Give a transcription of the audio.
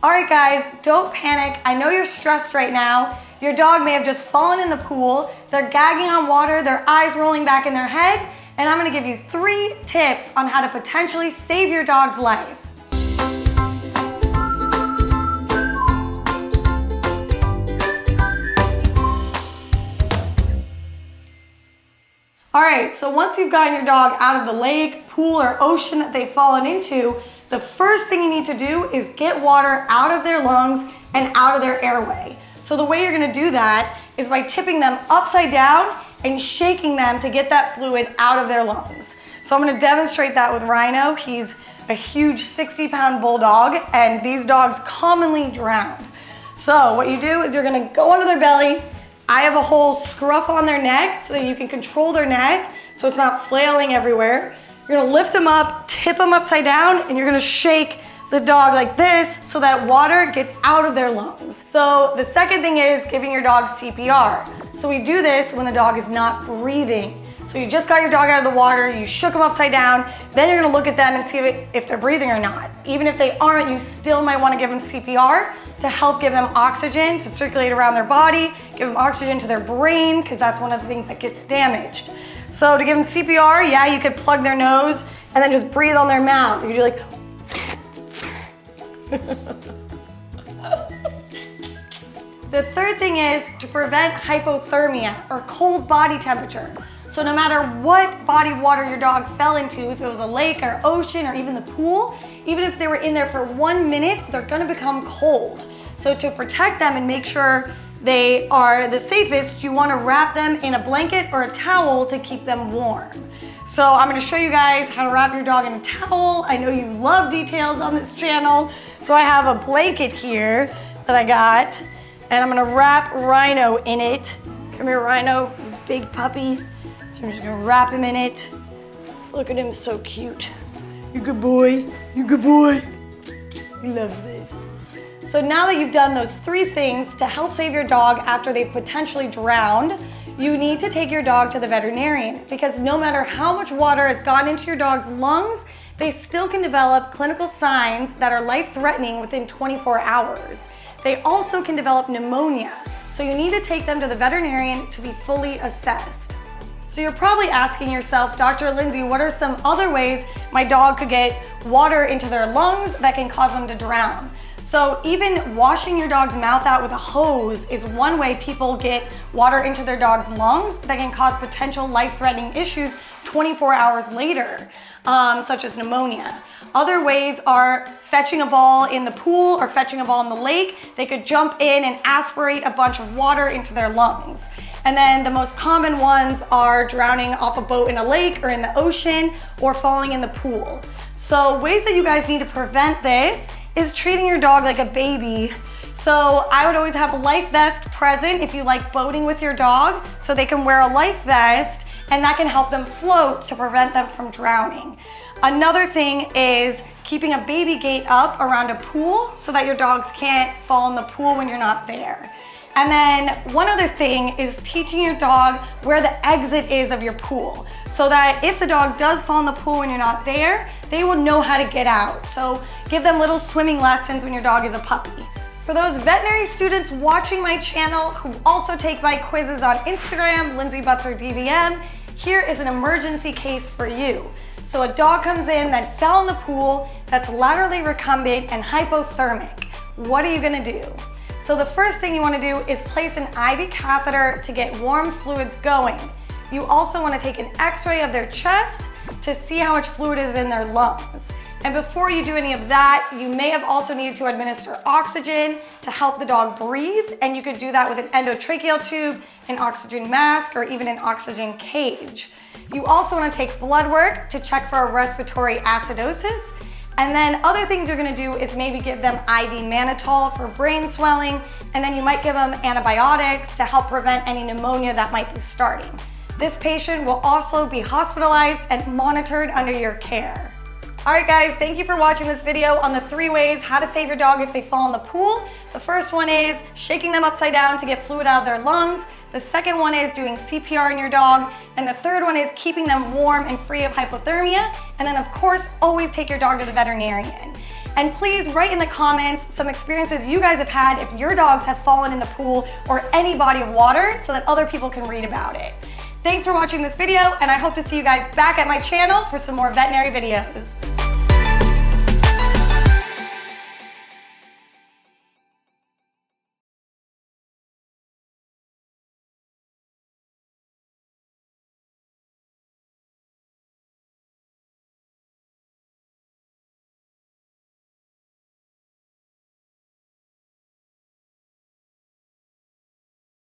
All right guys, don't panic. I know you're stressed right now. Your dog may have just fallen in the pool. They're gagging on water, their eyes rolling back in their head, and I'm gonna give you 3 tips on how to potentially save your dog's life. All right, so once you've gotten your dog out of the lake, pool, or ocean that they've fallen into, the first thing you need to do is get water out of their lungs and out of their airway. So the way you're gonna do that is by tipping them upside down and shaking them to get that fluid out of their lungs. So I'm gonna demonstrate that with Rhino. He's a huge 60-pound bulldog, and these dogs commonly drown. So what you do is you're gonna go under their belly. I have a whole scruff on their neck so that you can control their neck so it's not flailing everywhere. You're gonna lift them up, tip them upside down, and you're gonna shake the dog like this so that water gets out of their lungs. So the second thing is giving your dog CPR. So we do this when the dog is not breathing. So you just got your dog out of the water, you shook them upside down, then you're gonna look at them and see if they're breathing or not. Even if they aren't, you still might wanna give them CPR to help give them oxygen to circulate around their body, give them oxygen to their brain, because that's one of the things that gets damaged. So to give them CPR, yeah, you could plug their nose and then just breathe on their mouth. You could do like, The third thing is to prevent hypothermia or cold body temperature. So no matter what body of water your dog fell into, if it was a lake or ocean or even the pool, even if they were in there for 1 minute, they're gonna become cold. So to protect them and make sure they are the safest, you wanna wrap them in a blanket or a towel to keep them warm. So I'm gonna show you guys how to wrap your dog in a towel. I know you love details on this channel. So I have a blanket here that I got, and I'm gonna wrap Rhino in it. Come here, Rhino, big puppy. So I'm just gonna wrap him in it. Look at him, so cute. You good boy, you good boy. He loves this. So now that you've done those 3 things to help save your dog after they've potentially drowned, you need to take your dog to the veterinarian, because no matter how much water has gone into your dog's lungs, they still can develop clinical signs that are life-threatening within 24 hours. They also can develop pneumonia, so you need to take them to the veterinarian to be fully assessed. So you're probably asking yourself, Dr. Lindsay, what are some other ways my dog could get water into their lungs that can cause them to drown? So even washing your dog's mouth out with a hose is one way people get water into their dog's lungs that can cause potential life-threatening issues 24 hours later, such as pneumonia. Other ways are fetching a ball in the pool or fetching a ball in the lake. They could jump in and aspirate a bunch of water into their lungs. And then the most common ones are drowning off a boat in a lake or in the ocean, or falling in the pool. So ways that you guys need to prevent this is treating your dog like a baby. So I would always have a life vest present if you like boating with your dog, so they can wear a life vest, and that can help them float to prevent them from drowning. Another thing is keeping a baby gate up around a pool so that your dogs can't fall in the pool when you're not there. And then one other thing is teaching your dog where the exit is of your pool, so that if the dog does fall in the pool when you're not there, they will know how to get out. So give them little swimming lessons when your dog is a puppy. For those veterinary students watching my channel who also take my quizzes on Instagram, Lindsay Butzer DVM, here is an emergency case for you. So a dog comes in that fell in the pool, that's laterally recumbent and hypothermic. What are you gonna do? So the first thing you wanna do is place an IV catheter to get warm fluids going. You also wanna take an x-ray of their chest to see how much fluid is in their lungs. And before you do any of that, you may have also needed to administer oxygen to help the dog breathe, and you could do that with an endotracheal tube, an oxygen mask, or even an oxygen cage. You also wanna take blood work to check for a respiratory acidosis. And then other things you're gonna do is maybe give them IV mannitol for brain swelling, and then you might give them antibiotics to help prevent any pneumonia that might be starting. This patient will also be hospitalized and monitored under your care. All right guys, thank you for watching this video on the 3 ways how to save your dog if they fall in the pool. The first one is shaking them upside down to get fluid out of their lungs. The second one is doing CPR on your dog. And the third one is keeping them warm and free of hypothermia. And then of course, always take your dog to the veterinarian. And please write in the comments some experiences you guys have had if your dogs have fallen in the pool or any body of water so that other people can read about it. Thanks for watching this video, and I hope to see you guys back at my channel for some more veterinary videos.